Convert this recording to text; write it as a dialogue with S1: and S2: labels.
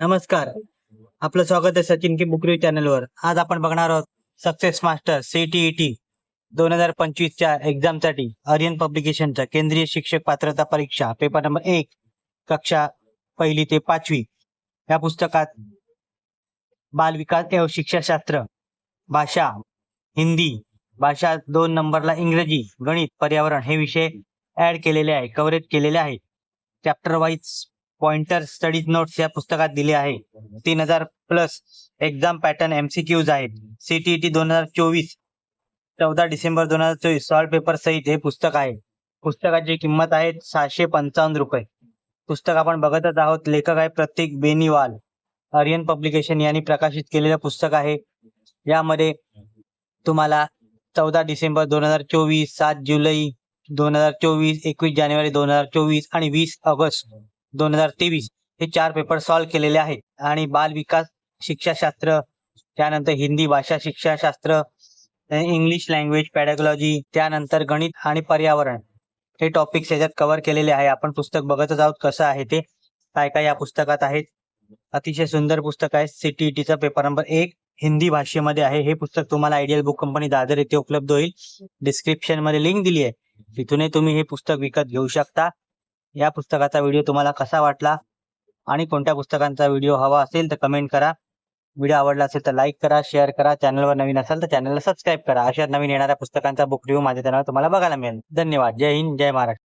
S1: नमस्कार. आपलं स्वागत आहे सचिन की बुक रिव्ह्यू चॅनलवर. आज आपण बघणार आहोत सक्सेस मास्टर CTET 2025च्या एक्झामसाठी आर्यन पब्लिकेशनच्या केंद्रीय शिक्षक पात्रता परीक्षा पेपर नंबर 1 कक्षा 1 ते 5वी या पुस्तकात बालविकास एवं शिक्षाशास्त्र, भाषा हिंदी, भाषा 2 नंबरला इंग्रजी, गणित, पर्यावरण हे विषय ऍड केलेले आहे, कव्हरेज केलेले आहे. Chapter wise pointer studies notes या पुस्तकात दिले आहे. 3000 प्लस एक्झाम पॅटर्न MCQs आहेत. CTET 2024 14 डिसेंबर 2024 सॉल्व पेपर सहित हे पुस्तक आहे. पुस्तकाची किंमत आहे 655 रुपये. पुस्तक आपण बघतच आहोत. लेखक आहे प्रतीक बेनीवाल. आर्यन पब्लिकेशन यांनी प्रकाशित केलेलं पुस्तक आहे. यामध्ये तुम्हाला 14 डिसेंबर 2024, 7 जुलै 2024, 21 जानेवारी 2024 आणि 20 ऑगस्ट 2023 हे 4 पेपर सॉल्व्ह केलेले आहेत. आणि बाल विकास शिक्षाशास्त्र, त्यानंतर हिंदी भाषा शिक्षाशास्त्र, इंग्लिश लँग्वेज पॅडॅगॉलॉजी, त्यानंतर गणित आणि पर्यावरण हे टॉपिक्स याच्यात कव्हर केलेले आहे. आपण पुस्तक बघतच आहोत कसं आहे ते, काय काय या पुस्तकात आहेत. अतिशय सुंदर पुस्तक आहे. CTETचा पेपर नंबर 1 हिंदी भाषेमध्ये आहे. हे पुस्तक तुम्हाला आयडियल बुक कंपनी दादर येथे उपलब्ध होईल. डिस्क्रिप्शन मध्ये लिंक दिली आहे, तिथूनही तुम्ही हे पुस्तक विकत घेऊ शकता. या पुस्तकाचा व्हिडिओ तुम्हाला कसा वाटला आणि कोणत्या पुस्तकांचा व्हिडिओ हवा असेल तर कमेंट करा. व्हिडिओ आवडला असेल तर लाईक करा, शेअर करा. चॅनलवर नवीन असाल तर चॅनलला सबस्क्राईब करा. अशा नवीन येणाऱ्या पुस्तकांचा बुक रिव्ह्यू माझ्या चॅनलवर तुम्हाला बघायला मिळेल. धन्यवाद. जय हिंद, जय महाराष्ट्र.